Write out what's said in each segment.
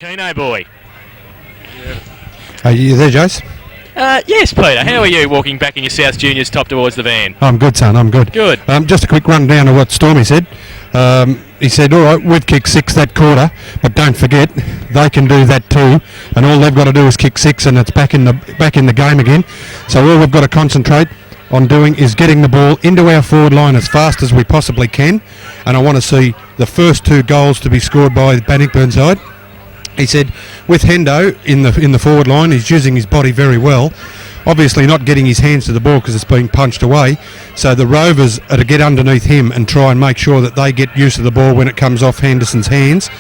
Keno boy. Are you there, Jace? Yes, Peter. How are you walking back in your South Juniors top towards the van? I'm good, son. I'm good. Good. Just a quick rundown of what Stormy said. He said, all right, we've kicked 6 that quarter, but don't forget, they can do that too, and all they've got to do is kick 6 and it's back in the game again. So all we've got to concentrate on doing is getting the ball into our forward line as fast as we possibly can, and I want to see the first 2 goals to be scored by Bannockburn side. He said with Hendo in the forward line, he's using his body very well. Obviously not getting his hands to the ball because it's being punched away. So the Rovers are to get underneath him and try and make sure that they get used to the ball when it comes off Henderson's hands.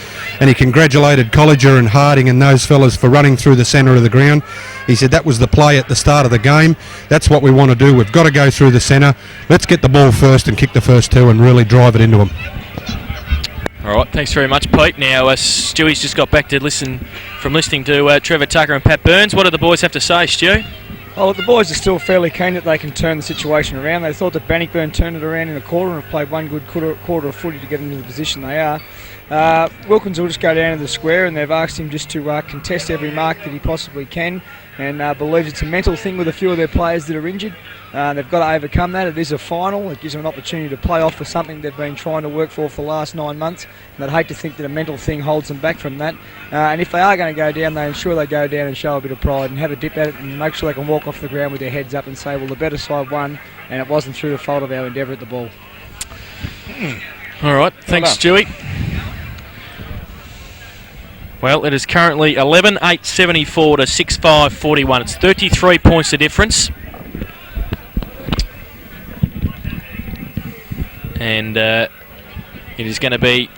And he congratulated Colliger and Harding and those fellas for running through the centre of the ground. He said that was the play at the start of the game. That's what we want to do. We've got to go through the centre. Let's get the ball first and kick the first 2 and really drive it into them. All right, thanks very much, Pete. Now, Stewie's just got back to listening to Trevor Tucker and Pat Burns. What do the boys have to say, Stu? Oh, look, the boys are still fairly keen that they can turn the situation around. They thought that Bannockburn turned it around in a quarter and have played one good quarter of footy to get into the position they are. Wilkins will just go down to the square, and they've asked him just to contest every mark that he possibly can, and believes it's a mental thing with a few of their players that are injured. They've got to overcome that. It is a final. It gives them an opportunity to play off for something they've been trying to work for the last 9 months. And I'd hate to think that a mental thing holds them back from that. And if they are going to go down, they ensure they go down and show a bit of pride and have a dip at it and make sure they can walk off the ground with their heads up and say, well, the better side won, and it wasn't through the fault of our endeavour at the ball. All right, thanks, Stewie. Well, it is currently 11-8-74 to 6-5-41. It's 33 points the difference. And it is going to be...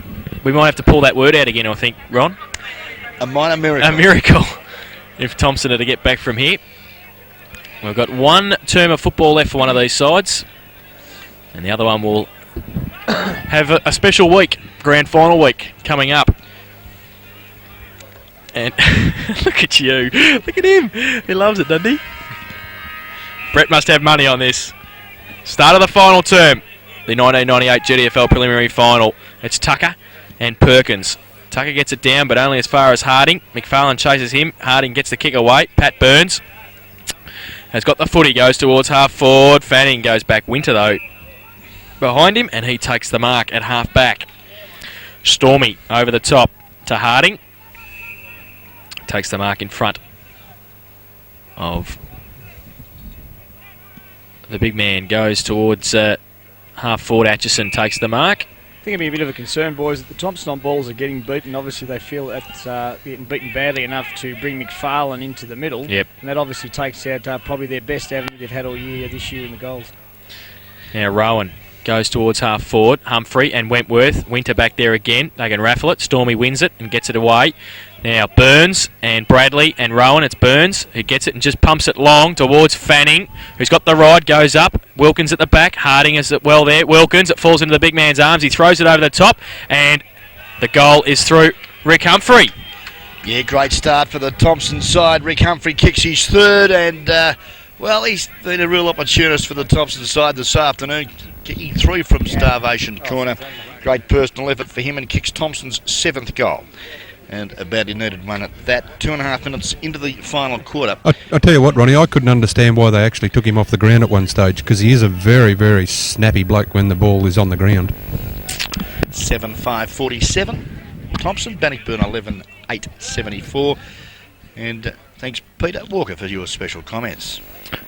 We might have to pull that word out again, I think, Ron. A minor miracle. A miracle, if Thomson are to get back from here. We've got 1 term of football left for one of these sides. And the other one will have a special week, grand final week, coming up. And look at you. Look at him. He loves it, doesn't he? Brett must have money on this. Start of the final term. The 1998 GDFL preliminary final. It's Tucker and Perkins. Tucker gets it down, but only as far as Harding. McFarlane chases him. Harding gets the kick away. Pat Burns has got the footy. Goes towards half forward. Fanning goes back. Winter, though, behind him, and he takes the mark at half back. Stormy over the top to Harding. Takes the mark in front of the big man. Goes towards half forward. Atchison takes the mark. I think it'd be a bit of a concern, boys, that the Thomson on balls are getting beaten. Obviously, they feel it's getting beaten badly enough to bring McFarlane into the middle. Yep. And that obviously takes out probably their best avenue they've had all year this year in the goals. Now Rowan goes towards half forward. Humphrey and Wentworth. Winter back there again. They can raffle it. Stormy wins it and gets it away. Now Burns and Bradley and Rowan. It's Burns who gets it and just pumps it long towards Fanning, who's got the ride, goes up. Wilkins at the back. Harding is well there. Wilkins, it falls into the big man's arms. He throws it over the top, and the goal is through Rick Humphrey. Yeah, great start for the Thomson side. Rick Humphrey kicks his 3rd, and well, he's been a real opportunist for the Thomson side this afternoon, kicking 3 from starvation corner. Great personal effort for him, and kicks Thomson's 7th goal. And a badly needed one at that. 2.5 minutes into the final quarter. I tell you what, Ronnie, I couldn't understand why they actually took him off the ground at one stage, because he is a very, very snappy bloke when the ball is on the ground. 7-5-47. Thomson, Bannockburn 11-8-74. And thanks, Peter Walker, for your special comments.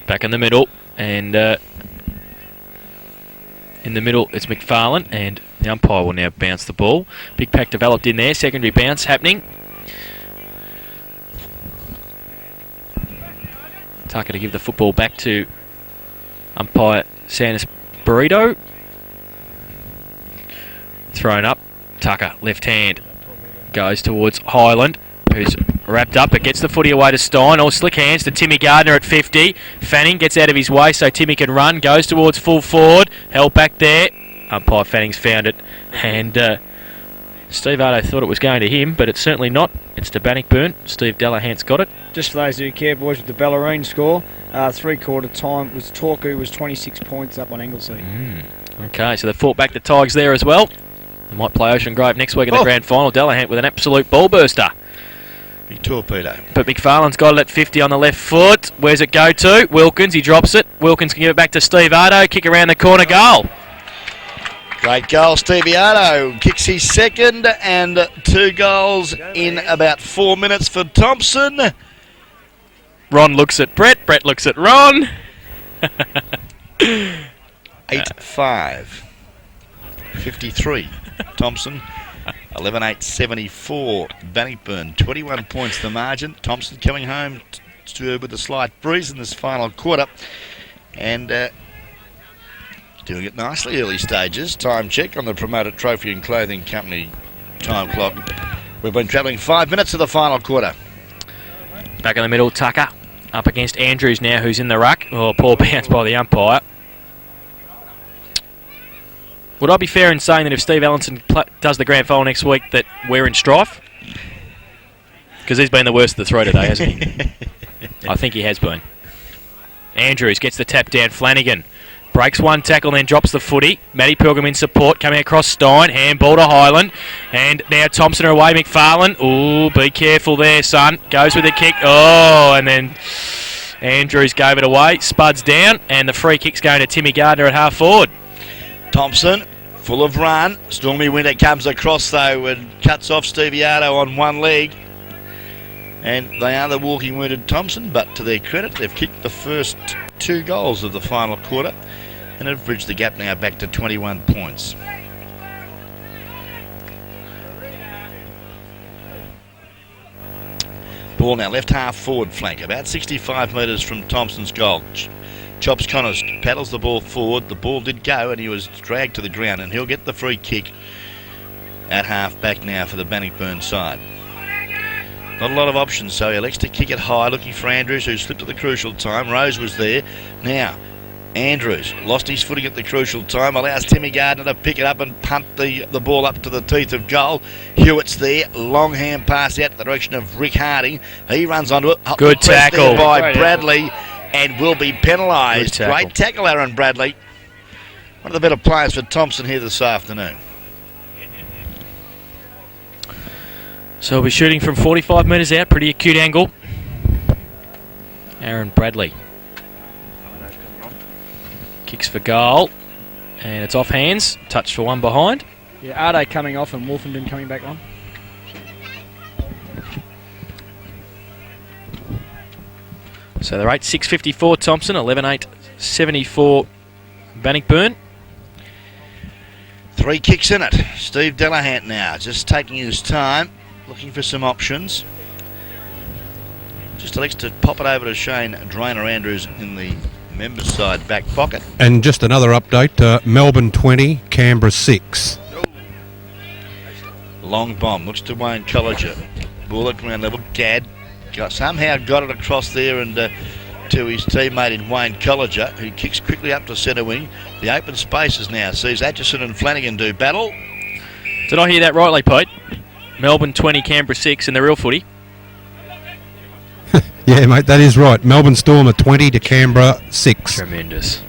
Back in the middle, and in the middle it's McFarlane, and the umpire will now bounce the ball. Big pack developed in there. Secondary bounce happening. Tucker to give the football back to umpire Sanus Burrito. Thrown up. Tucker, left hand. Goes towards Highland, who's wrapped up, but gets the footy away to Stein. All slick hands to Timmy Gardner at 50. Fanning gets out of his way so Timmy can run. Goes towards full forward. Held back there. Umpire Fanning's found it, and Steve Ardo thought it was going to him, but it's certainly not. It's to Bannockburn. Steve Delahan's got it. Just for those who care, boys, with the Bellarine score, 3/4 time was Torku was 26 points up on Anglesey. Okay, so they fought back the Tigers there as well. They might play Ocean Grove next week in the grand final. Delahan with an absolute ball burster. Big torpedo. But McFarlane's got it at 50 on the left foot. Where's it go to? Wilkins, he drops it. Wilkins can give it back to Steve Ardo. Kick around the corner, goal. Great goal, Stevie Ardo kicks his second, and 2 goals in about 4 minutes for Thomson. Ron looks at Brett. Brett looks at Ron. 8-5. 53. Thomson. 11-8-74. Bannockburn. 21 points the margin. Thomson coming home with a slight breeze in this final quarter. And doing it nicely early stages. Time check on the promoted trophy and clothing company time clock. We've been travelling 5 minutes of the final quarter. Back in the middle, Tucker. Up against Andrews now, who's in the ruck. Oh, poor bounce by the umpire. Would I be fair in saying that if Steve Allenson does the grand final next week that we're in strife? Because he's been the worst of the three today, hasn't he? I think he has been. Andrews gets the tap down. Flanagan breaks one tackle, then drops the footy. Matty Pilgrim in support, coming across Stein. Handball to Highland. And now Thomson are away. McFarlane. Ooh, be careful there, son. Goes with the kick. Oh, and then Andrews gave it away. Spuds down, and the free kick's going to Timmy Gardner at half forward. Thomson, full of run. Stormy Winter comes across though and cuts off Stevie Ardo on one leg. And they are the walking wounded Thomson, but to their credit, they've kicked the first 2 goals of the final quarter and have bridged the gap now back to 21 points. Ball now left half forward flank, about 65 metres from Thomson's goal. Chops Connors, paddles the ball forward. The ball did go and he was dragged to the ground, and he'll get the free kick at half back now for the Bannockburn side. Not a lot of options, so he elects to kick it high, looking for Andrews, who slipped at the crucial time. Rose was there. Now, Andrews lost his footing at the crucial time, allows Timmy Gardner to pick it up and punt the ball up to the teeth of goal. Hewitt's there, long hand pass out the direction of Rick Harding. He runs onto it. Good tackle by Bradley, and will be penalised. Great tackle, Aaron Bradley. One of the better players for Thomson here this afternoon. So we'll be shooting from 45 metres out, pretty acute angle. Aaron Bradley kicks for goal, and it's off hands. Touch for one behind. Yeah, Ardo coming off and Wolfenden coming back on. So they're 8-6-54 Thomson, 11-8-74 Bannockburn. 3 kicks in it. Steve Delahant now just taking his time, looking for some options. Just elects to pop it over to Shane Drainer-Andrews in the members' side back pocket. And just another update, Melbourne 20, Canberra 6. Long bomb, looks to Wayne Colliger. Ball at ground level, Gadd somehow got it across there and to his teammate in Wayne Colliger, who kicks quickly up to centre wing. The open spaces now sees Atchison and Flanagan do battle. Did I hear that rightly, Pete? Melbourne 20, Canberra 6 in the real footy. Yeah, mate, that is right. Melbourne Storm are 20 to Canberra 6. Tremendous.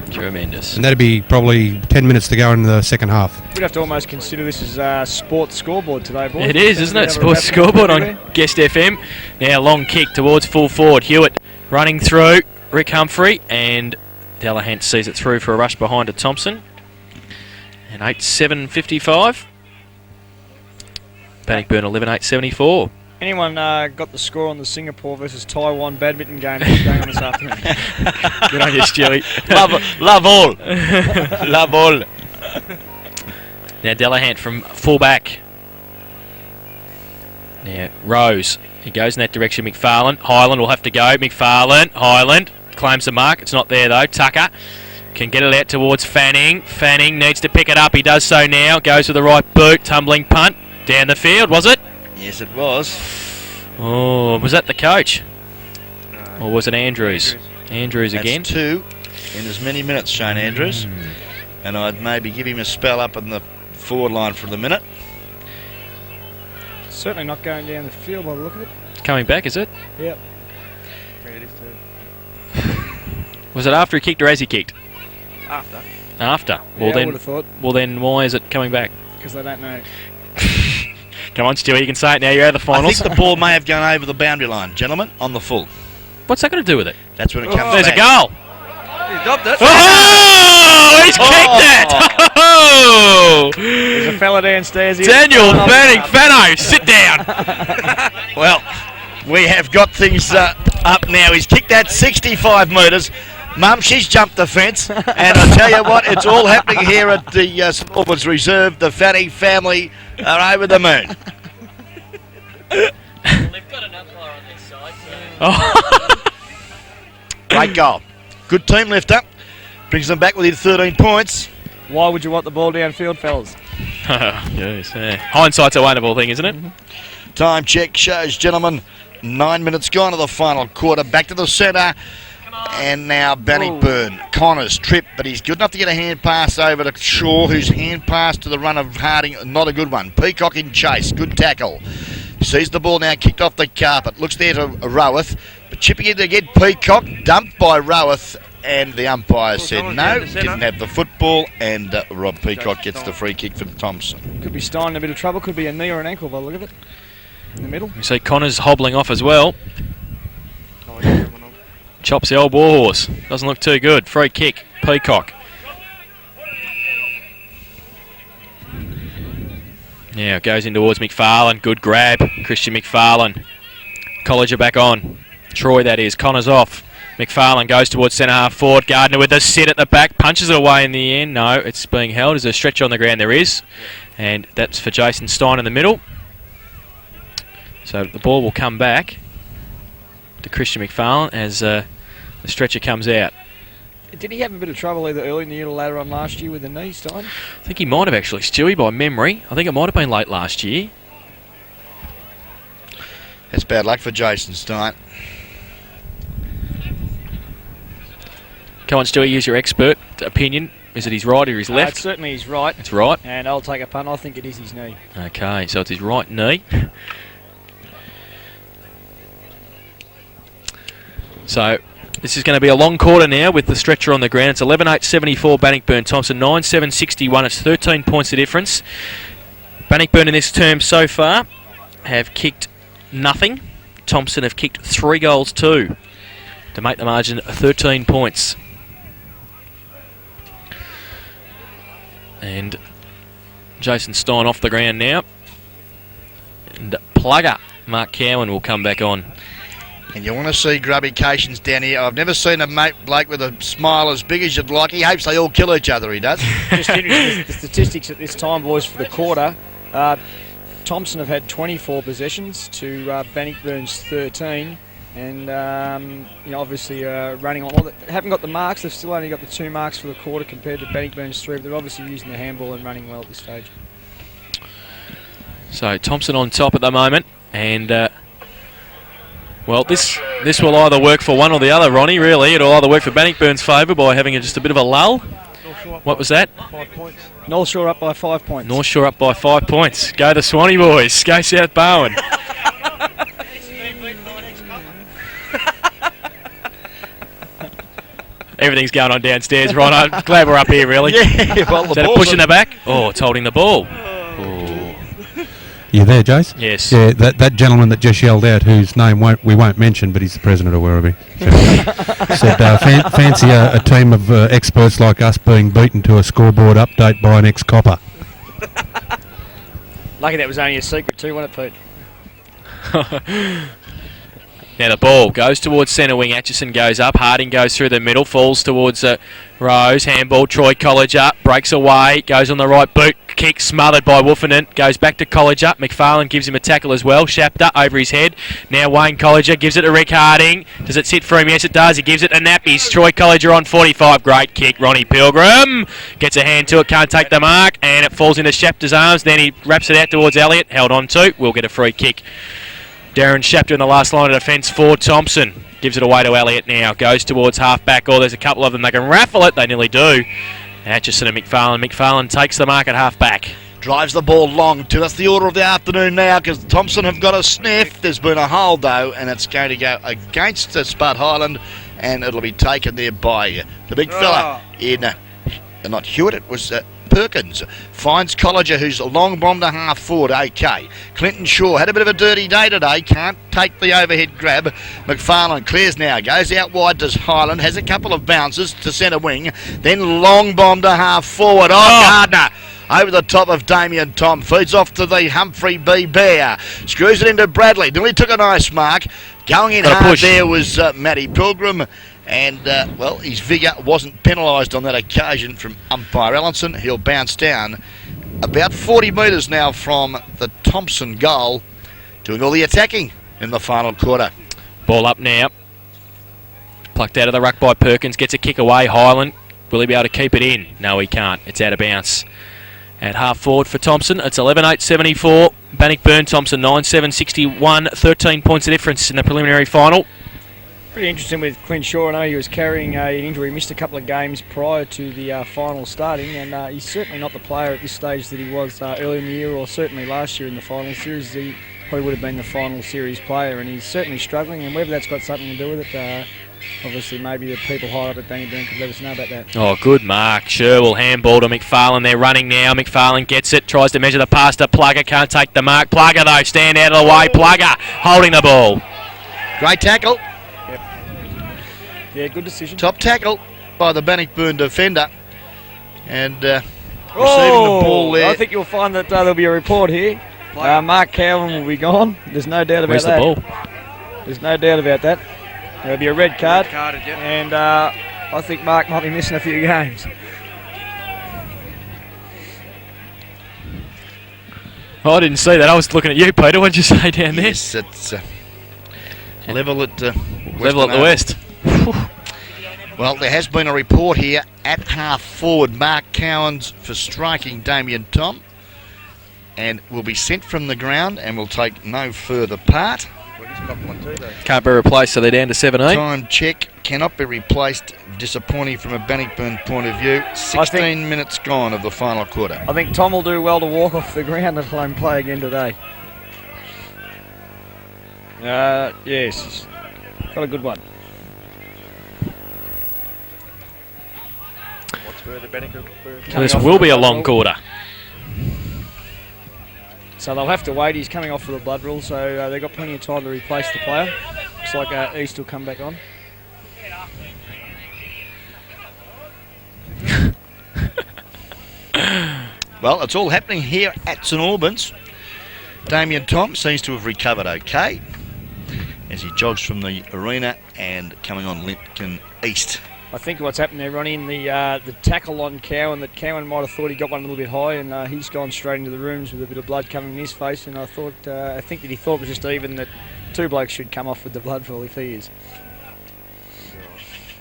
Tremendous. And that'd be probably 10 minutes to go in the second half. We'd have to almost consider this as sports scoreboard today, boys. It is, isn't it? Sports scoreboard on Guest FM. Now long kick towards full forward. Hewitt running through. Rick Humphrey, and Delahant sees it through for a rush behind to Thomson. And 8-7-55. Bannockburn 11-8-74. Anyone got the score on the Singapore versus Taiwan badminton game that's going on this afternoon? Good on you, Stewie. Love all. Love all. Now Delahant from full-back. Now Rose. He goes in that direction. McFarlane. Highland will have to go. McFarlane. Highland claims the mark. It's not there though. Tucker can get it out towards Fanning. Fanning needs to pick it up. He does so now. Goes with the right boot. Tumbling punt. Down the field, was it? Yes, it was. Oh, was that the coach? Or was it Andrews? Andrews again. That's 2 in as many minutes, Shane Andrews. And I'd maybe give him a spell up on the forward line for the minute. Certainly not going down the field by the look of it. It's coming back, is it? Yep. Was it after he kicked or as he kicked? After. After. Yeah, I would have thought. Well then, why is it coming back? Because they don't know. Come on, Stewie, you can say it now. You're out of the I finals. think the ball may have gone over the boundary line, gentlemen, on the full. What's that got to do with it? That's when it comes There's back. a goal. He dropped it. Oh, he's kicked it. Oh. There's a fella downstairs here. Daniel Fanning, Fano, sit down. Well, we have got things up now. He's kicked that 65 metres. Mum, she's jumped the fence, and I tell you what, it's all happening here at the St Albans Reserve. The Fanning family are over the moon. They've got an umpire on this side, so... Oh. Great goal. Good team lift up. Brings them back within 13 points. Why would you want the ball downfield, fellas? Yes, yeah. Hindsight's a wonderful thing, isn't it? Time check shows, gentlemen, 9 minutes gone to the final quarter. Back to the centre. And now Bannockburn. Connors trip, but he's good enough to get a hand pass over to Shaw, whose hand pass to the run of Harding, not a good one. Peacock in chase, good tackle. Sees the ball now kicked off the carpet. Looks there to Roweth, but chipping it again. Peacock dumped by Roweth, and the umpire said no, didn't have the football, and Rob Peacock gets the free kick from Thomson. Could be Stein in a bit of trouble. Could be a knee or an ankle by the look of it. In the middle. We see Connors hobbling off as well. Chops the old warhorse. Doesn't look too good. Free kick. Peacock. Now it goes in towards McFarlane. Good grab. Christian McFarlane. Colliger back on. Troy, that is. Connors off. McFarlane goes towards centre half forward. Gardner with a sit at the back. Punches it away in the end. No, it's being held. There's a stretch on the ground. There is. And that's for Jason Stein in the middle. So the ball will come back to Christian McFarlane as the stretcher comes out. Did he have a bit of trouble either early in the year or later on last year with the knee, Stein? I think he might have actually, Stewie, by memory. I think it might have been late last year. That's bad luck for Jason Stein. Come on, Stewie, use your expert opinion. Is it his right or his left? It's certainly his right. It's right. And I'll take a punt. I think it is his knee. Okay, so it's his right knee. So this is going to be a long quarter now with the stretcher on the ground. It's 11-8-74 Bannockburn Thomson, 9-7-61. It's 13 points of difference. Bannockburn in this term so far have kicked nothing. Thomson have kicked 3 goals too to make the margin 13 points. And Jason Stein off the ground now. And plugger Mark Cowan will come back on. And you want to see grubbications down here. I've never seen a mate bloke with a smile as big as you'd like. He hopes they all kill each other, he does. Just interesting, the statistics at this time, boys, for the quarter. Thomson have had 24 possessions to Bannockburn's 13. And, obviously running on. Well, they haven't got the marks. They've still only got the 2 marks for the quarter compared to Bannockburn's 3. But they're obviously using the handball and running well at this stage. So Thomson on top at the moment. And... well, this will either work for one or the other, Ronnie, really. It'll either work for Bannockburn's favour by having just a bit of a lull. What was that? 5 points. North Shore up by 5 points. North Shore up by 5 points. Go the Swanee boys. Go South Bowen. Everything's going on downstairs, Ron. I'm glad we're up here, really. Yeah, well, Is that a push in the back? Oh, it's holding the ball. Oh. You there, Jace? Yes. Yeah, that gentleman that just yelled out, whose name we won't mention, but he's the president of Werribee, said, fancy a team of experts like us being beaten to a scoreboard update by an ex-copper. Lucky that was only a secret too, wasn't it, Pete? Now the ball goes towards centre wing. Atchison goes up. Harding goes through the middle. Falls towards Rose. Handball. Troy Colliger breaks away. Goes on the right boot. Kick smothered by Wolfenden. Goes back to Colliger. McFarlane gives him a tackle as well. Shapter over his head. Now Wayne Colliger gives it to Rick Harding. Does it sit for him? Yes, it does. He gives it to Nappies. Troy Colliger on 45. Great kick. Ronnie Pilgrim gets a hand to it. Can't take the mark. And it falls into Shapter's arms. Then he wraps it out towards Elliott. Held on to. We'll get a free kick. Darren Shapter in the last line of defence for Thomson. Gives it away to Elliott now. Goes towards half-back. Oh, there's a couple of them. They can raffle it. They nearly do. Atchison and McFarlane. McFarlane takes the mark at half-back. Drives the ball long too. That's the order of the afternoon now because Thomson have got a sniff. There's been a hold though, and it's going to go against Spud Highland, and it'll be taken there by the big fella in, not Hewitt, it was Perkins finds Colliger, who's a long bomb to half forward. Okay. Clinton Shaw had a bit of a dirty day today. Can't take the overhead grab. McFarlane clears now. Goes out wide to Highland. Has a couple of bounces to centre wing. Then long bomb to half forward. Gardner. Over the top of Damien Tom. Feeds off to the Humphrey B. Bear. Screws it into Bradley. Nearly took a nice mark. Going in hard there was Matty Pilgrim. And, well, his vigour wasn't penalised on that occasion from umpire Ellenson. He'll bounce down about 40 metres now from the Thomson goal, doing all the attacking in the final quarter. Ball up now. Plucked out of the ruck by Perkins. Gets a kick away. Highland. Will he be able to keep it in? No, he can't. It's out of bounds. At half forward for Thomson, it's 11-8-74. Bannockburn, Thomson 9-7-61. 13 points of difference in the preliminary final. Pretty interesting with Clint Shaw. I know he was carrying an injury, missed a couple of games prior to the final starting, and he's certainly not the player at this stage that he was early in the year, or certainly last year in the final series. He probably would have been the final series player, and he's certainly struggling, and whether that's got something to do with it, obviously maybe the people higher up at Bannockburn could let us know about that. Oh, good mark. Sherwell handball to McFarlane. They're running now. McFarlane gets it, tries to measure the pass to Plugger, can't take the mark. Plugger, though, stand out of the way. Plugger holding the ball. Great tackle. Yeah, good decision. Top tackle by the Bannockburn defender. And receiving the ball there. I think you'll find that there'll be a report here. Mark Cowan will be gone. There's no doubt about Where's that. the ball? There's no doubt about that. There'll be a red card. Carded, yep. And I think Mark might be missing a few games. Oh, I didn't see that. I was looking at you, Peter. What did you say down there? Yes, it's level at Level at the west. Well, there has been a report here at half forward. Mark Cowans for striking Damien Tom, and will be sent from the ground and will take no further part. Can't be replaced, so they're down to 17. Time check cannot be replaced. Disappointing from a Bannockburn point of view. 16 minutes gone of the final quarter. I think Tom will do well to walk off the ground let alone play again today. Yes, got a good one. So this will be a long quarter. So they'll have to wait. He's coming off for the blood rule, so they've got plenty of time to replace the player. Looks like East will come back on. Well, it's all happening here at St Albans. Damien Tom seems to have recovered okay as he jogs from the arena and coming on Lincoln East. I think what's happened there, Ronnie, in the tackle on Cowan, that Cowan might have thought he got one a little bit high, and he's gone straight into the rooms with a bit of blood coming in his face. And I think that he thought it was just even that two blokes should come off with the blood rule if he is.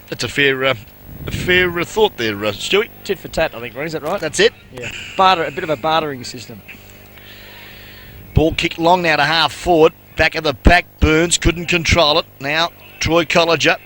That's a fair thought there, Stewie. Tit for tat, I think, Ronnie. Is that right? That's it. Yeah. A bit of a bartering system. Ball kicked long now to half forward. Back of the pack, Burns couldn't control it. Now Troy Colliger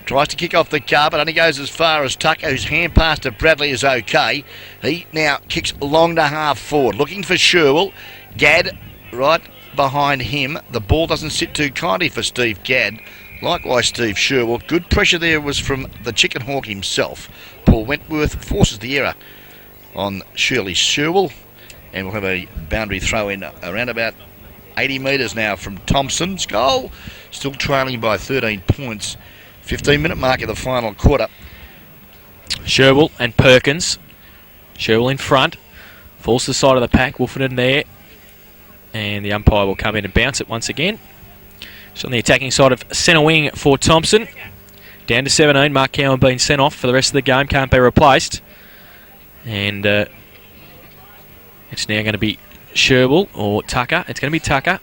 tries to kick off the car, but only goes as far as Tucker, whose hand pass to Bradley is okay. He now kicks long to half forward, looking for Sherwell. Gadd right behind him. The ball doesn't sit too kindly for Steve Gadd. Likewise, Steve Sherwell. Good pressure there was from the Chicken Hawk himself. Paul Wentworth forces the error on Shirley Sherwell, and we'll have a boundary throw in around about 80 metres now from Thomson's goal. Still trailing by 13 points. 15-minute mark of the final quarter. Sherwell and Perkins. Sherwell in front. Falls to the side of the pack. Wolfenden there. And the umpire will come in and bounce it once again. It's on the attacking side of centre wing for Thomson. Down to 17. Mark Cowan being sent off for the rest of the game. Can't be replaced. And it's now going to be Sherwell or Tucker. It's going to be Tucker.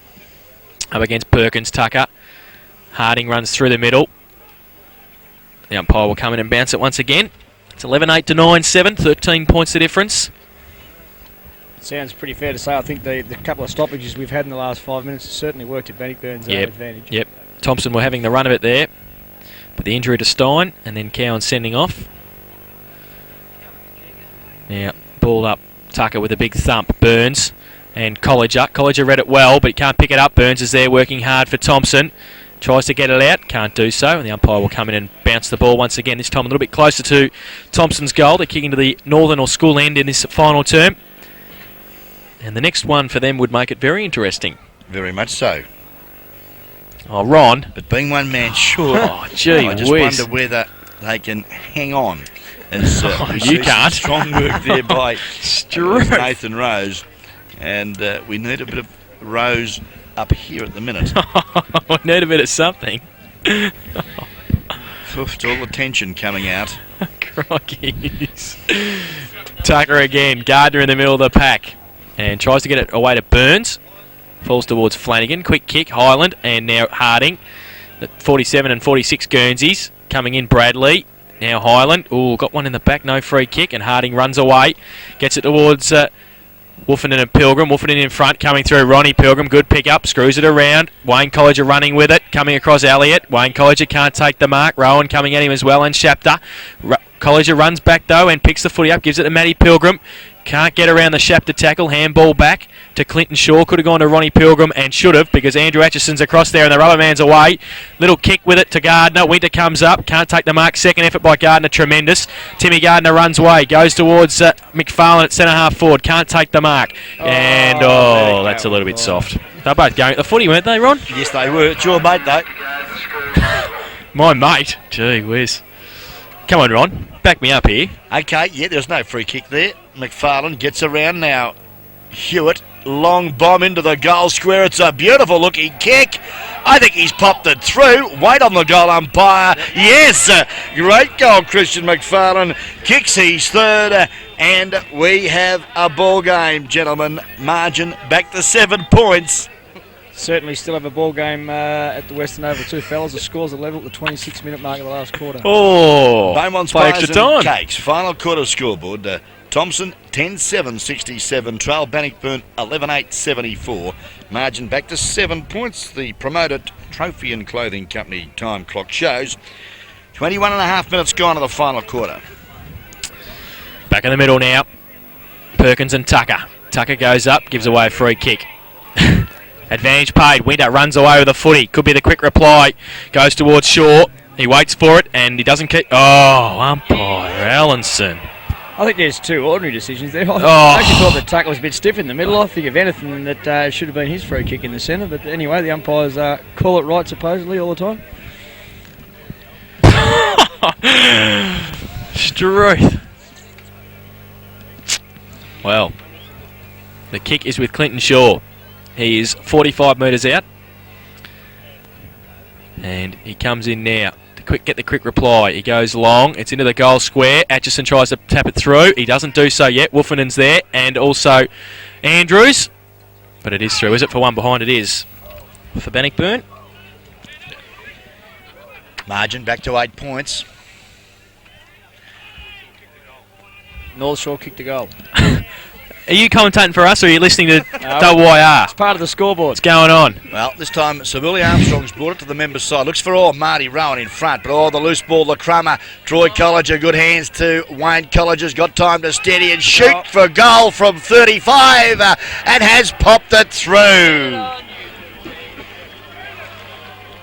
Up against Perkins. Tucker. Harding runs through the middle. The umpire will come in and bounce it once again. It's 11-8 to 9-7, 13 points the difference. Sounds pretty fair to say. I think the couple of stoppages we've had in the last 5 minutes has certainly worked at Bannockburn's advantage. Yep. Thomson were having the run of it there. But the injury to Stein and then Cowan sending off. Now, ball up. Tucker with a big thump. Burns and Colliger. Colliger read it well, but he can't pick it up. Burns is there working hard for Thomson. Tries to get it out, can't do so, and the umpire will come in and bounce the ball once again, this time a little bit closer to Thomson's goal. They're kicking to the northern or school end in this final term. And the next one for them would make it very interesting. Very much so. Oh, Ron. But being one man short, Oh, gee I just whiz. wonder whether they can hang on. As, we You see some can't. Strong work there by Struth. Nathan Rose. And we need a bit of Rose up here at the minute. I need a bit of something. Oof, all the tension coming out. Crockies. Tucker again. Gardner in the middle of the pack. And tries to get it away to Burns. Falls towards Flanagan. Quick kick. Highland. And now Harding. At 47 and 46 Guernseys. Coming in Bradley. Now Highland. Oh, got one in the back. No free kick. And Harding runs away. Gets it towards Wolfenden and Pilgrim. Wolfenden in front. Coming through. Ronnie Pilgrim. Good pick up. Screws it around. Wayne Colliger running with it. Coming across Elliott. Wayne Colliger can't take the mark. Rowan coming at him as well. And Shapter. Colliger runs back though and picks the footy up. Gives it to Matty Pilgrim. Can't get around the Shapter tackle. Handball back to Clinton Shaw. Could have gone to Ronnie Pilgrim and should have, because Andrew Atchison's across there and the rubber man's away. Little kick with it to Gardner. Winter comes up. Can't take the mark. Second effort by Gardner. Tremendous. Timmy Gardner runs away. Goes towards McFarlane at centre half forward. Can't take the mark. And that's a little bit soft. They're both going at the footy, weren't they, Ron? Yes, they were. It's your mate, though. My mate. Gee whiz. Come on, Ron. Back me up here. Okay, yeah, there's no free kick there. McFarlane gets around now. Hewitt, long bomb into the goal square. It's a beautiful looking kick. I think he's popped it through. Wait on the goal umpire. Yes, great goal, Christian McFarlane. Kicks his third, and we have a ball game, gentlemen. Margin back to 7 points. Certainly still have a ball game at the Western Oval. Two fellas. The scores are level at the 26-minute mark of the last quarter. Oh, Beaumont's play Pies extra and time. Cakes. Final quarter scoreboard. Thomson 10-7-67. Trail Bannockburn 11-8-74. Margin back to 7 points. The promoted Trophy and Clothing Company time clock shows 21 and a half minutes gone to the final quarter. Back in the middle now. Perkins and Tucker. Tucker goes up, gives away a free kick. Advantage paid. Winter runs away with the footy. Could be the quick reply. Goes towards Shaw. He waits for it and he doesn't keep. Oh, umpire Allenson. I think there's two ordinary decisions there. I actually thought the tackle was a bit stiff in the middle. I think if anything that should have been his free kick in the centre. But anyway, the umpires call it right supposedly all the time. Struth. Well, the kick is with Clinton Shaw. He is 45 metres out. And he comes in now to get the quick reply. He goes long. It's into the goal square. Atchison tries to tap it through. He doesn't do so yet. Wolfenden's there. And also Andrews. But it is through. Is it for one behind? It is. For Bannockburn. Margin back to 8 points. North Shore kicked the goal. Are you commentating for us or are you listening to No. WIR? It's part of the scoreboard. What's going on? Well, this time Sir Willie Armstrong's brought it to the members' side. Looks for Marty Rowan in front, but the loose ball, the crummer. Troy Colliger, good hands to Wayne Colliger's got time to steady and shoot for goal from 35 and has popped it through.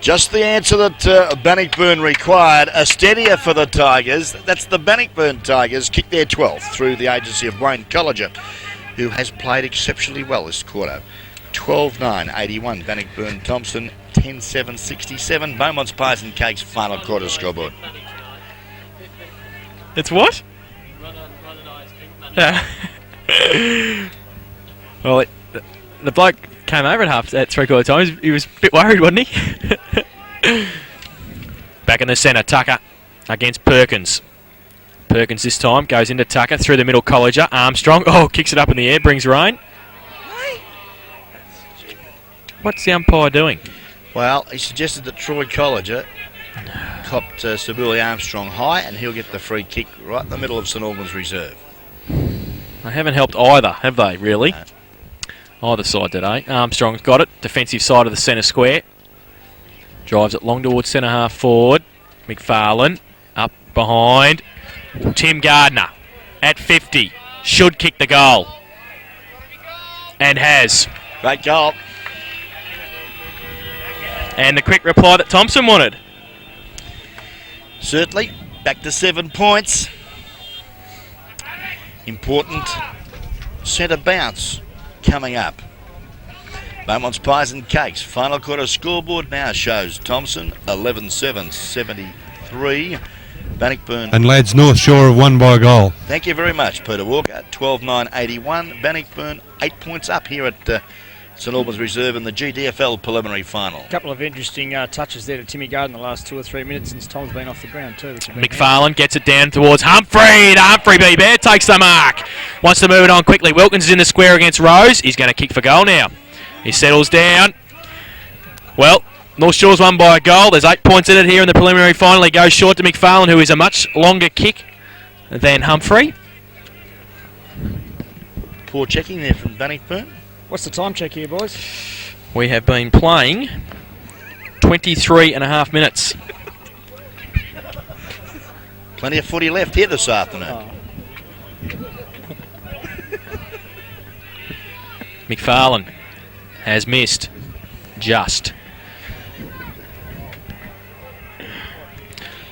Just the answer that Bannockburn required. A steadier for the Tigers. That's the Bannockburn Tigers. Kick their 12th through the agency of Wayne Colliger, who has played exceptionally well this quarter. 12-9-81. Bannockburn Thomson 10-7-67. Beaumont's Pies and Cakes final quarter scoreboard. It's what? Run an ice cream. Well, the bloke came over at 3/4 time. He was a bit worried, wasn't he? Back in the centre, Tucker against Perkins. Perkins this time goes into Tucker through the middle. Colliger, Armstrong. Oh, kicks it up in the air, brings rain. What's the umpire doing? Well, he suggested that Troy Colliger copped Sir Willie Armstrong high, and he'll get the free kick right in the middle of St Albans reserve. They haven't helped either, have they, really? No. Either side today. Armstrong's got it. Defensive side of the centre square. Drives it long towards centre half forward. McFarlane up behind. Tim Gardner at 50. Should kick the goal. And has. Great goal. And the quick reply that Thomson wanted. Certainly, back to 7 points. Important centre bounce coming up. Beaumont's Pies and Cakes. Final quarter scoreboard now shows Thomson 11-7, 73. Bannockburn. And lads, North Shore have won by a goal. Thank you very much, Peter Walker. 12-9, 81. Bannockburn 8 points up here at St Albans Reserve in the GDFL preliminary final. A couple of interesting touches there to Timmy Garden the last 2 or 3 minutes since Tom's been off the ground too. McFarlane gets it down towards Humphrey. Humphrey B-Bear takes the mark. Wants to move it on quickly. Wilkins is in the square against Rose. He's going to kick for goal now. He settles down. Well, North Shore's won by a goal. There's 8 points in it here in the preliminary final. He goes short to McFarlane, who is a much longer kick than Humphrey. Poor checking there from Bannockburn. What's the time check here, boys? We have been playing 23 and a half minutes. Plenty of footy left here this afternoon. Oh. McFarlane has missed just.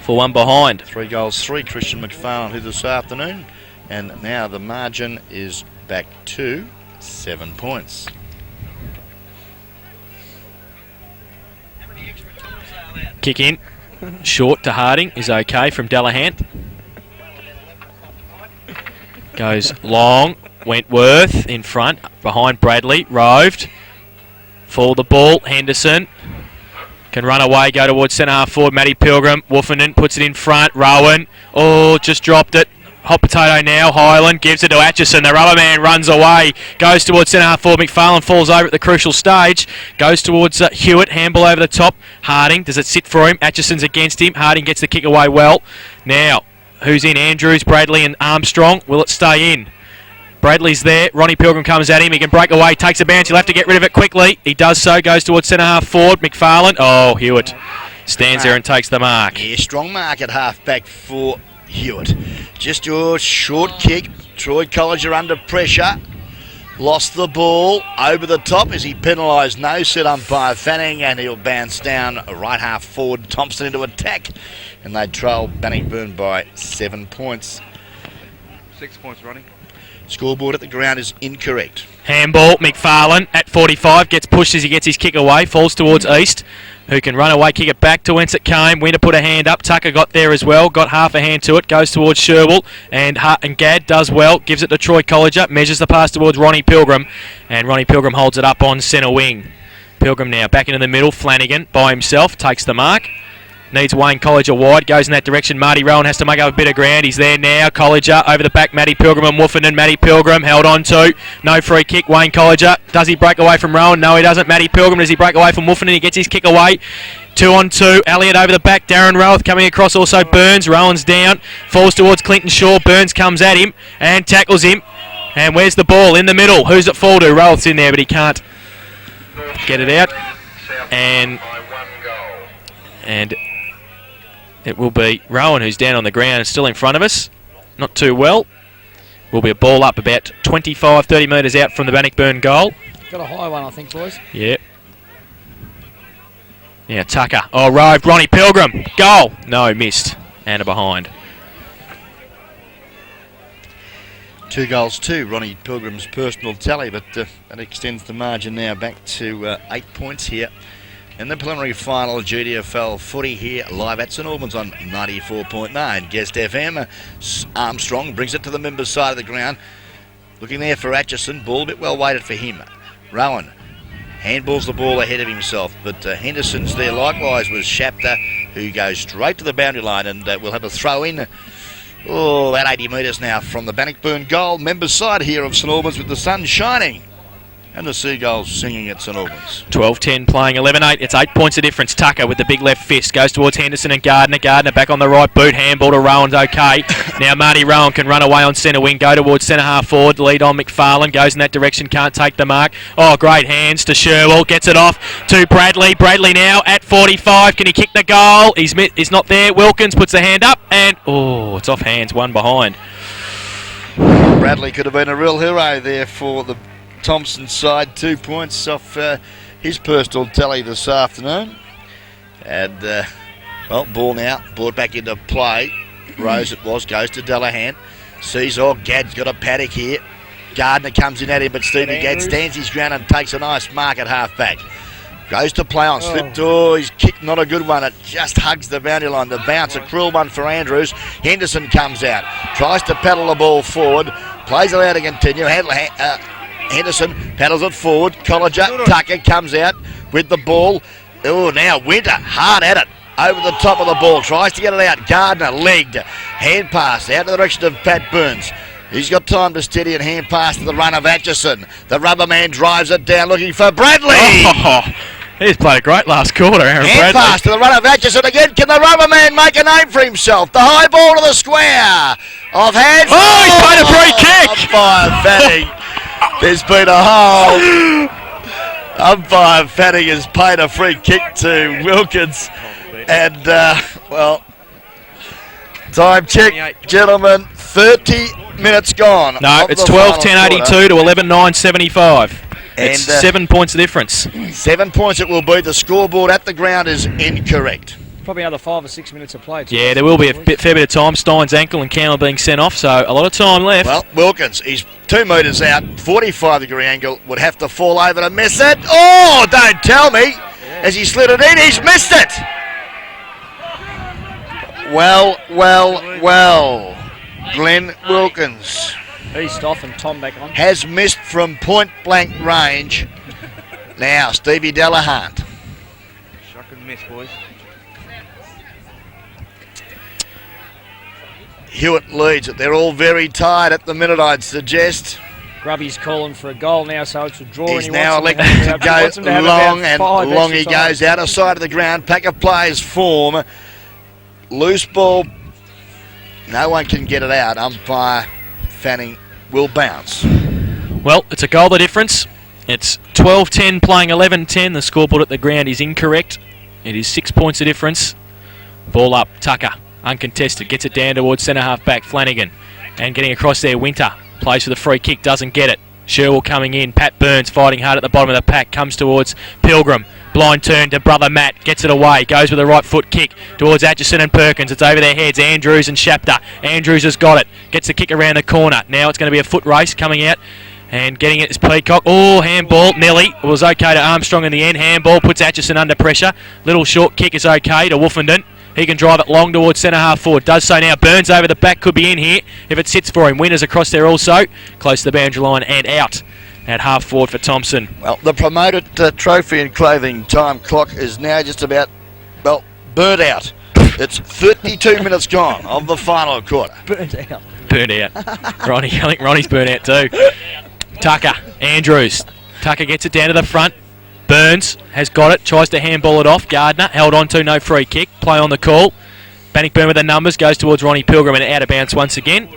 For one behind. 3 goals, 3 Christian McFarlane here this afternoon. And now the margin is back to 7 points. Kick in. Short to Harding is okay from Delahant. Goes long. Wentworth in front. Behind Bradley. Roved. For the ball. Henderson. Can run away. Go towards centre half forward. Matty Pilgrim. Woofenden puts it in front. Rowan. Oh, just dropped it. Hot potato now. Highland gives it to Atchison. The rubber man runs away. Goes towards centre half forward. McFarlane falls over at the crucial stage. Goes towards Hewitt. Handball over the top. Harding. Does it sit for him? Atchison's against him. Harding gets the kick away well. Now, who's in? Andrews, Bradley and Armstrong. Will it stay in? Bradley's there. Ronnie Pilgrim comes at him. He can break away. Takes a bounce. He'll have to get rid of it quickly. He does so. Goes towards centre half forward. McFarlane. Oh, Hewitt stands there and takes the mark. Yeah, strong mark at half back for Hewitt. Just your short kick. Troy Colliger under pressure. Lost the ball. Over the top as he penalised. No set umpire Fanning, and he'll bounce down right half forward. Thomson into attack. And they trail Bannockburn by 7 points. 6 points, Ronnie. Scoreboard at the ground is incorrect. Handball, McFarlane at 45, gets pushed as he gets his kick away, falls towards East, who can run away, kick it back to whence it came. Winter put a hand up, Tucker got there as well, got half a hand to it, goes towards Sherwell, and Gadd does well, gives it to Troy Colliger, measures the pass towards Ronnie Pilgrim, and Ronnie Pilgrim holds it up on centre wing. Pilgrim now back into the middle, Flanagan by himself, takes the mark. Needs Wayne Colliger wide, goes in that direction. Marty Rowan has to make up a bit of ground. He's there now. Colliger over the back. Matty Pilgrim and Woofenden. Matty Pilgrim held on to. No free kick. Wayne Colliger. Does he break away from Rowan? No, he doesn't. Matty Pilgrim, does he break away from Woofenden? He gets his kick away. 2 on 2. Elliott over the back. Darren Rowath coming across. Also Burns. Rowan's down. Falls towards Clinton Shaw. Burns comes at him and tackles him. And where's the ball? In the middle. Who's it fall to? Rowath's in there, but he can't get it out. And it will be Rowan, who's down on the ground and still in front of us. Not too well. Will be a ball up about 25, 30 metres out from the Bannockburn goal. Got a high one, I think, boys. Yeah. Yeah, Tucker. Oh, roved. Ronnie Pilgrim. Goal. No, missed. And a behind. 2 goals to Ronnie Pilgrim's personal tally, but that extends the margin now back to 8 points here. In the preliminary final, GDFL footy here live at St Albans on 94.9 Guest FM. Armstrong brings it to the members' side of the ground. Looking there for Atchison. Ball a bit well weighted for him. Rowan handballs the ball ahead of himself, but Henderson's there likewise with Shapter, who goes straight to the boundary line, and we'll have a throw in. Oh, about 80 metres now from the Bannockburn goal. Members' side here of St Albans with the sun shining. And the Seagulls singing at St Albans. 12-10 playing 11-8. It's 8 points of difference. Tucker with the big left fist goes towards Henderson and Gardner. Gardner back on the right boot. Handball to Rowan's okay. Now Marty Rowan can run away on centre wing. Go towards centre half forward. Lead on McFarlane. Goes in that direction. Can't take the mark. Oh, great hands to Sherwell. Gets it off to Bradley. Bradley now at 45. Can he kick the goal? He's not there. Wilkins puts the hand up. And, oh, it's off hands. One behind. Bradley could have been a real hero there for the Thomson side. 2 points off his personal tally this afternoon. And, well, ball now, brought back into play. Rose it was, goes to Delahan. Sees, Gadd's got a paddock here. Gardner comes in at him, but Stevie Gadd stands his ground and takes a nice mark at half-back. Goes to play on, slipped, his kick, not a good one. It just hugs the boundary line. The bounce, a cruel one for Andrews. Henderson comes out, tries to paddle the ball forward, plays it out to continue. Henderson paddles it forward. Colliger, Tucker comes out with the ball. Now Winter, hard at it. Over the top of the ball, tries to get it out. Gardner, legged, hand pass out in the direction of Pat Burns. He's got time to steady and hand pass to the run of Atchison. The rubber man drives it down looking for Bradley. He's played a great last quarter, Aaron Bradley. Hand pass to the run of Atchison again. Can the rubber man make a name for himself? The high ball to the square of hands. He's played a free kick. Umpire Fanning. There's been a hole. Umpire Fanning has paid a free kick to Wilkins. And, time check, gentlemen. 30 minutes gone. No, it's 12:10:82 to 11:9:75. It's 7 points of difference. 7 points it will be. The scoreboard at the ground is incorrect. Probably another 5 or 6 minutes of play. Yeah, there will be a fair bit of time. Stein's ankle and Campbell being sent off, so a lot of time left. Well, Wilkins, he's 2 metres out, 45-degree angle, would have to fall over to miss it. Oh, don't tell me. As he slid it in, he's missed it. Well. Glenn Wilkins East off and Tom back on. has missed from point-blank range. Now, Stevie Delahan. Shock and miss, boys. Hewitt leads it. They're all very tired at the minute, I'd suggest. Grubby's calling for a goal now, so it's a draw. He's and he now wants elected them to wants them go have long, about and 5 long he extra goes times. out of sight of the ground. Pack of players form. Loose ball. No one can get it out. Umpire Fanning will bounce. Well, it's a goal the difference. It's 12-10 playing 11-10. The scoreboard at the ground is incorrect. It is 6 points of difference. Ball up, Tucker, uncontested, gets it down towards centre half back, Flanagan, and getting across there, Winter, plays for the free kick, doesn't get it. Sherwell coming in, Pat Burns fighting hard at the bottom of the pack, comes towards Pilgrim, blind turn to brother Matt, gets it away, goes with a right foot kick towards Atchison and Perkins, it's over their heads, Andrews and Shapter, Andrews has got it, gets the kick around the corner, now it's going to be a foot race coming out, and getting it is Peacock. Oh, handball. Nelly. It was okay to Armstrong in the end. Handball puts Atchison under pressure. Little short kick is okay to Woofenden. He can drive it long towards centre half forward. Does so now. Burns over the back. Could be in here if it sits for him. Winners across there also. Close to the boundary line and out at half forward for Thomson. Well, the promoted trophy and clothing time clock is now just about, burnt out. It's 32 minutes gone of the final quarter. Burnt out. Burnt out. Ronnie. I think Ronnie's burnt out too. Tucker, Andrews. Tucker gets it down to the front. Burns has got it, tries to handball it off. Gardner held on to, no free kick. Play on the call. Bannockburn with the numbers, goes towards Ronnie Pilgrim and out of bounds once again.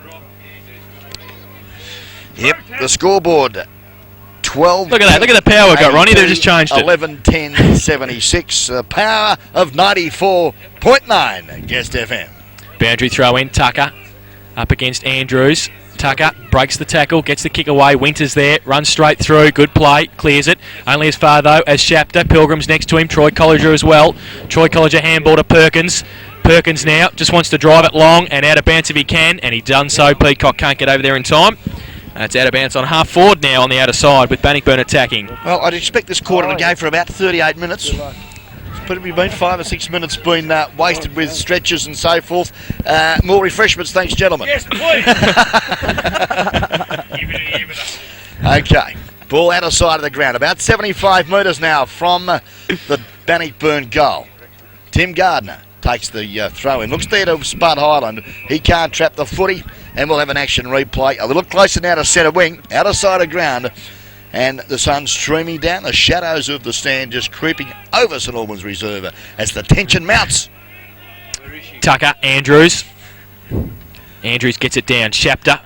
Yep, the scoreboard 12. Look at that, look at the power we've got, Ronnie. They've just changed it. 11-10-76, a power of 94.9 Guest FM. Boundary throw in, Tucker up against Andrews. Tucker breaks the tackle, gets the kick away. Winter's there, runs straight through. Good play, clears it. Only as far though as Shapter. Pilgrim's next to him. Troy Colliger as well. Troy Colliger handball to Perkins. Perkins now just wants to drive it long and out of bounds if he can, and he done so. Peacock can't get over there in time. It's out of bounds on half forward now on the outer side with Bannockburn attacking. Well, I'd expect this quarter to go for about 38 minutes. It's probably been 5 or 6 minutes been wasted with stretches and so forth. More refreshments, thanks, gentlemen. Yes, please. Okay, ball out of sight of the ground, about 75 metres now from the Bannockburn goal. Tim Gardner takes the throw in. Looks there to Spud Highland. He can't trap the footy, and we'll have an action replay. A little closer now to centre wing, out of sight of ground. And the sun streaming down, the shadows of the stand just creeping over St Albans Reserve as the tension mounts. Tucker, Andrews. Andrews gets it down. Shapter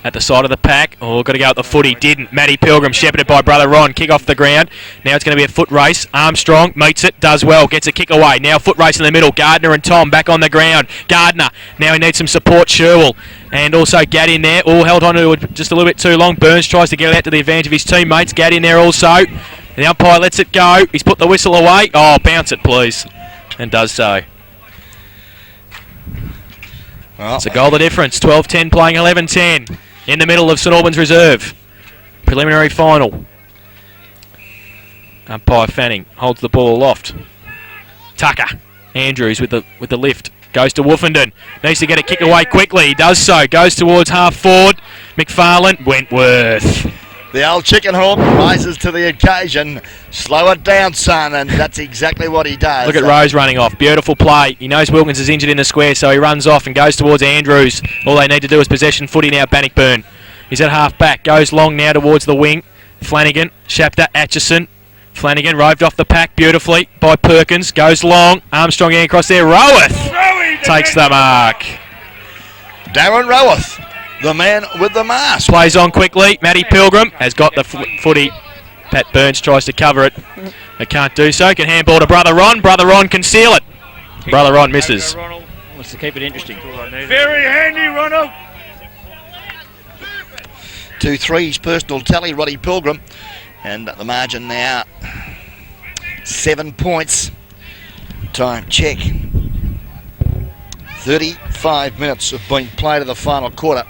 at the side of the pack. Oh, got to go at the footy. Didn't. Matty Pilgrim shepherded by brother Ron. Kick off the ground. Now it's going to be a foot race. Armstrong meets it. Does well. Gets a kick away. Now foot race in the middle. Gardner and Tom back on the ground. Gardner. Now he needs some support. Sherwell. And also Gadd in there. All held on to it just a little bit too long. Burns tries to get it out to the advantage of his teammates. Gadd in there also. The umpire lets it go. He's put the whistle away. Oh, bounce it, please. and does so. Well, It's a goal the difference. 12-10 playing 11-10 in the middle of St Albans Reserve. Preliminary final. Umpire Fanning holds the ball aloft. Tucker Andrews with the lift. Goes to Woofenden. Needs to get a kick away quickly. He does so. Goes towards half forward. McFarlane. Wentworth. the old chicken hawk rises to the occasion. Slow it down, son, and that's exactly what he does. Look at Rose running off. Beautiful play. He knows Wilkins is injured in the square, so he runs off and goes towards Andrews. All they need to do is possession footy now. Bannockburn. He's at half back. Goes long now towards the wing. Flanagan. Shapter. Atchison. Flanagan roved off the pack beautifully by Perkins. Goes long. Armstrong in across there. Roweth takes the mark. Darren Roweth, the man with the mask. Plays on quickly. Matty Pilgrim has got the footy. Pat Burns tries to cover it. They can't do so. Can handball to Brother Ron. Brother Ron can seal it. Brother Ron misses. Wants to keep it interesting. Very handy, Ronald. 2-3's personal tally, Roddy Pilgrim. And at the margin now, 7 points. Time check. 35 minutes have been played of the final quarter.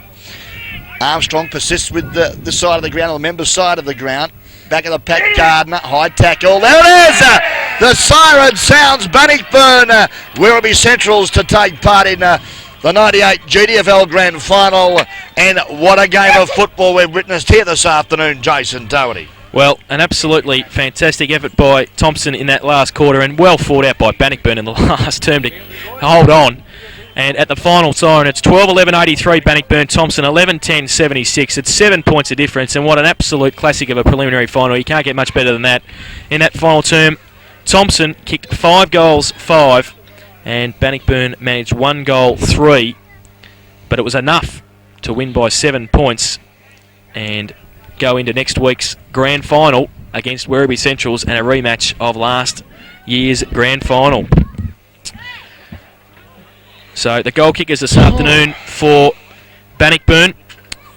Armstrong persists with the side of the ground, or the member's side of the ground. Back of the pack, Gardner, high tackle. There it is! The siren sounds. Bannockburn, Werribee Centrals to take part in the 98 GDFL Grand Final. And what a game of football we've witnessed here this afternoon, Jason Doherty. Well, an absolutely fantastic effort by Thomson in that last quarter, and well fought out by Bannockburn in the last term to hold on. And at the final siren, it's 12-11-83 Bannockburn, Thomson 11-10-76. It's 7 points of difference, and what an absolute classic of a preliminary final. You can't get much better than that. In that final term, Thomson kicked 5 goals, 5, and Bannockburn managed 1 goal, 3. But it was enough to win by 7 points and go into next week's grand final against Werribee Centrals and a rematch of last year's grand final. So the goal kickers this afternoon for Bannockburn: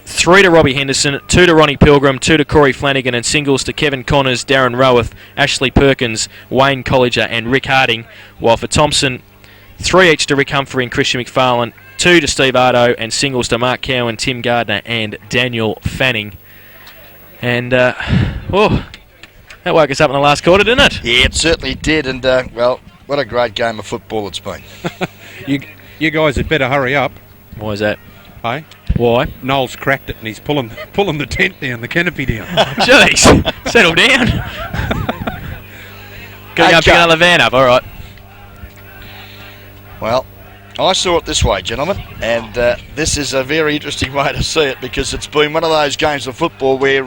3 to Robbie Henderson, 2 to Ronnie Pilgrim, 2 to Corey Flanagan, and singles to Kevin Connors, Darren Roweth, Ashley Perkins, Wayne Colliger and Rick Harding, while for Thomson 3 each to Rick Humphrey and Christian McFarlane, 2 to Steve Ardo, and singles to Mark Cowan, Tim Gardner and Daniel Fanning. And, that woke us up in the last quarter, didn't it? Yeah, it certainly did, and, well, what a great game of football it's been. You guys had better hurry up. Why is that? Hey? Why? Noel's cracked it and he's pulling the tent down, the canopy down. Jeez, settle down. Going to go pick another van up, all right. Well, I saw it this way, gentlemen, and this is a very interesting way to see it, because it's been one of those games of football where,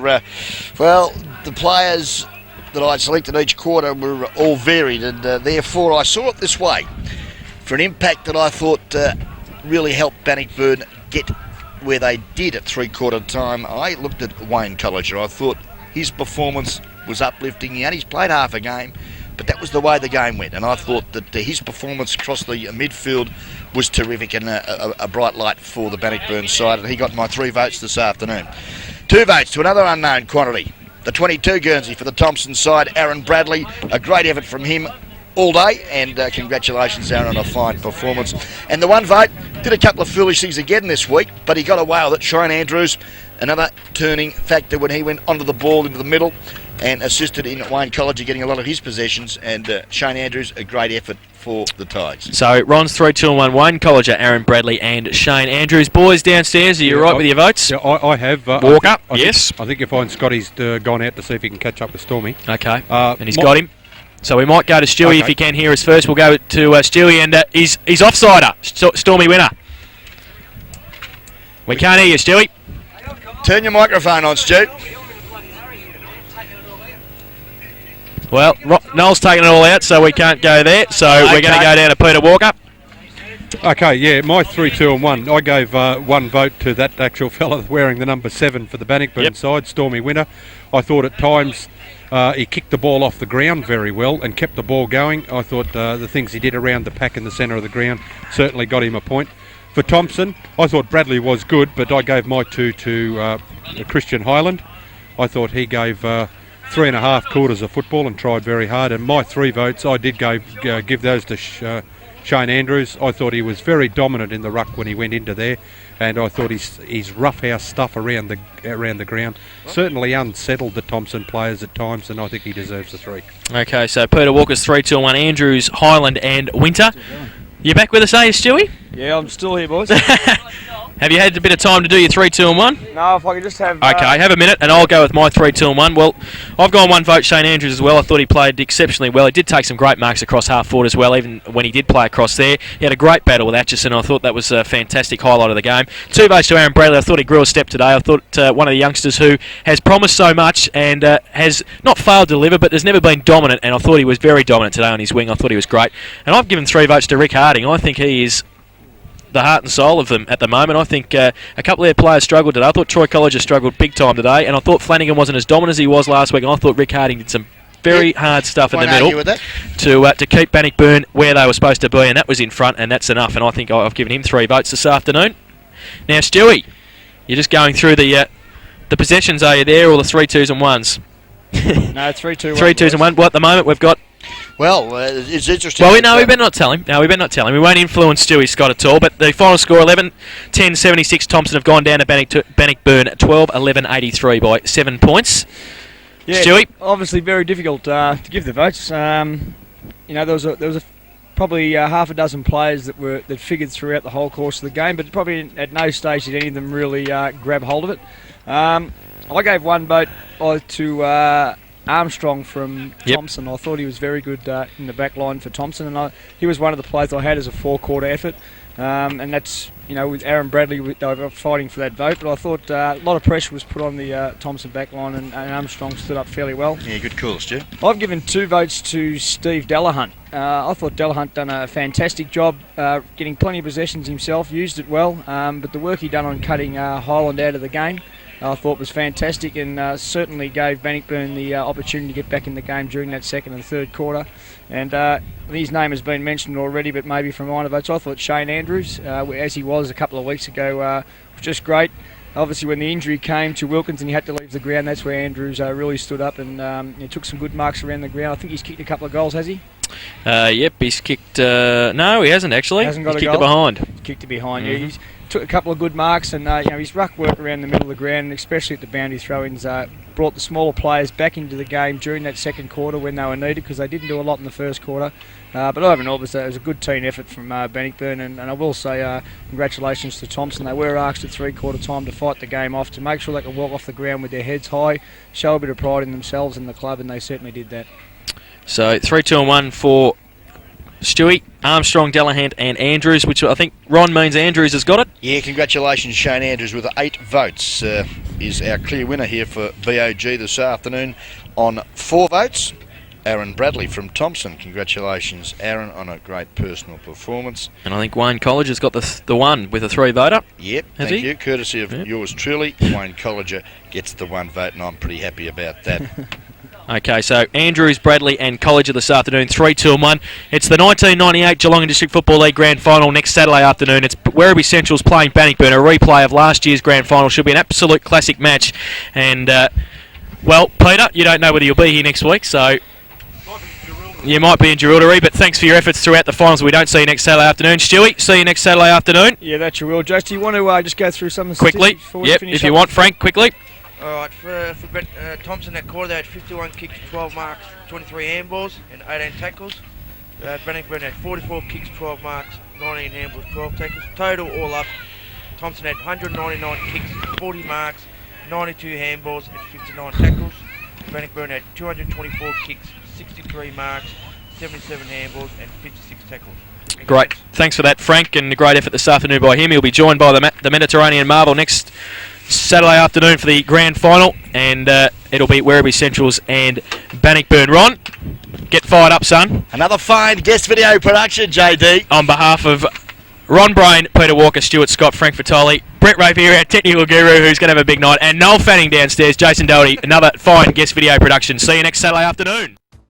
well, the players that I'd selected each quarter were all varied, and therefore I saw it this way. For an impact that I thought really helped Bannockburn get where they did at three-quarter time, I looked at Wayne Colliger. I thought his performance was uplifting. He's played half a game, but that was the way the game went, and I thought that his performance across the midfield was terrific and a bright light for the Bannockburn side, and he got my 3 votes this afternoon. 2 votes to another unknown quantity. The 22 Guernsey for the Thomson side, Aaron Bradley. A great effort from him all day, and congratulations, Aaron, on a fine performance. And the 1 vote did a couple of foolish things again this week, but he got away with it. Shane Andrews, another turning factor when he went onto the ball into the middle and assisted in Wayne Colliger getting a lot of his possessions, and Shane Andrews, a great effort for the Tigers. So Ron's 3, 2 and 1. Wayne Colliger, Aaron Bradley and Shane Andrews. Boys downstairs, are you right with your votes? Yeah, I have. Walker, yes. I think you'll find Scotty's gone out to see if he can catch up with Stormy. Okay, and he's got him. So we might go to Stewie if he can hear us first. We'll go to Stewie, and he's offsider, Stormy winner. We can't hear you, Stewie. Turn your microphone on, Stu. Well, Noel's taking it all out, so we can't go there. So we're going to go down to Peter Walker. Okay, yeah, my 3, 2 and 1. I gave 1 vote to that actual fella wearing the number 7 for the Bannockburn side, Stormy winner. I thought at times he kicked the ball off the ground very well and kept the ball going. I thought the things he did around the pack in the centre of the ground certainly got him a point. For Thomson, I thought Bradley was good, but I gave my 2 to Christian Highland. I thought he gave 3.5 quarters of football and tried very hard. And my 3 votes, I did give those to Shane Andrews. I thought he was very dominant in the ruck when he went into there, and I thought his roughhouse stuff around the ground certainly unsettled the Thomson players at times, and I think he deserves the 3. Okay, so Peter Walker's 3, 2 and 1. Andrews, Highland and Winter. You back with us, are you, Stewie? Yeah, I'm still here, boys. Have you had a bit of time to do your 3, 2 and 1? No, if I could just have... Okay, have a minute and I'll go with my 3, 2 and 1. Well, I've gone 1 vote Shane Andrews as well. I thought he played exceptionally well. He did take some great marks across half forward as well, even when he did play across there. He had a great battle with Atchison. I thought that was a fantastic highlight of the game. 2 votes to Aaron Bradley. I thought he grew a step today. I thought one of the youngsters who has promised so much and has not failed to deliver, but has never been dominant, and I thought he was very dominant today on his wing. I thought he was great. And I've given 3 votes to Rick Harding. I think he is the heart and soul of them at the moment. I think a couple of their players struggled today. I thought Troy Colliger struggled big time today, and I thought Flanagan wasn't as dominant as he was last week, and I thought Rick Harding did some very hard stuff in the middle to keep Bannockburn where they were supposed to be, and that was in front, and that's enough, and I think I've given him 3 votes this afternoon. Now, Stewie, you're just going through the possessions, are you there, or the 3 2s and 1s? No, 3 2 1. 3 2s and 1. Well, at the moment we've got... Well, it's interesting. Well, we better not tell him. No, we better not tell him. We won't influence Stewie Scott at all. But the final score, 11-10-76. Thomson have gone down to Bannockburn 12-11-83 by 7 points. Yeah, Stewie? Obviously very difficult to give the votes. You know, there was a probably half a dozen players that figured throughout the whole course of the game, but probably at no stage did any of them really grab hold of it. I gave 1 vote to Armstrong from Thomson. I thought he was very good in the back line for Thomson, and he was one of the players I had as a 4-quarter effort. And that's, you know, with Aaron Bradley, they were fighting for that vote, but I thought a lot of pressure was put on the Thomson back line, and Armstrong stood up fairly well. Yeah, good call, Stu. I've given 2 votes to Steve Delahunt. I thought Delahunt done a fantastic job getting plenty of possessions himself, used it well, but the work he done on cutting Highland out of the game I thought was fantastic, and certainly gave Bannockburn the opportunity to get back in the game during that second and third quarter. And his name has been mentioned already, but maybe from minor votes, I thought Shane Andrews, as he was a couple of weeks ago, was just great. Obviously, when the injury came to Wilkins and he had to leave the ground, that's where Andrews really stood up and he took some good marks around the ground. I think he's kicked a couple of goals, has he? Yep, he's kicked... no, he hasn't actually. Hasn't got he's a kicked goal. it behind. He's kicked it behind, yeah. He's took a couple of good marks, and you know, his ruck work around the middle of the ground, and especially at the boundary throw-ins, brought the smaller players back into the game during that second quarter when they were needed, because they didn't do a lot in the first quarter. But overall, it was a good team effort from Bannockburn, and I will say congratulations to Thomson. They were asked at three-quarter time to fight the game off, to make sure they could walk off the ground with their heads high, show a bit of pride in themselves and the club, and they certainly did that. So 3, 2 and 1 for Stewie, Armstrong, Delahunt and Andrews, which I think Ron means Andrews has got it. Yeah, congratulations Shane Andrews with 8 votes. Is our clear winner here for BOG this afternoon on 4 votes. Aaron Bradley from Thomson. Congratulations, Aaron, on a great personal performance. And I think Wayne Colliger has got the one with a 3-voter. Yep, Has thank he? you. Courtesy of yours truly, Wayne Colliger gets the 1 vote, and I'm pretty happy about that. Okay, so Andrews, Bradley and Colliger this afternoon, 3, 2 and 1. It's the 1998 Geelong District Football League Grand Final next Saturday afternoon. It's Werribee Central's playing Bannockburn. A replay of last year's Grand Final. Should be an absolute classic match. And, well, Peter, you don't know whether you'll be here next week, so... You might be in Jerilderie, but thanks for your efforts throughout the finals. We don't see you next Saturday afternoon. Stewie, see you next Saturday afternoon. Yeah, that's your will, Josh. Do you want to just go through some of the Quickly. statistics before we Yep, finish if you up? want, Frank, quickly. Alright, for Thomson that quarter, they had 51 kicks, 12 marks, 23 handballs and 18 tackles. Bannockburn had 44 kicks, 12 marks, 19 handballs, 12 tackles. Total all up, Thomson had 199 kicks, 40 marks, 92 handballs and 59 tackles. Bannockburn had 224 kicks, 63 marks, 77 handballs and 56 tackles. Great. Thanks for that, Frank, and a great effort this afternoon by him. He'll be joined by the Mediterranean Marvel next Saturday afternoon for the grand final, and it'll be Werribee Centrals and Bannockburn. Ron, get fired up, son. Another fine guest video production, JD. On behalf of Ron Brain, Peter Walker, Stuart Scott, Frank Vitali, Brett Rapier, our technical guru, who's going to have a big night, and Noel Fanning downstairs, Jason Doherty, another fine guest video production. See you next Saturday afternoon.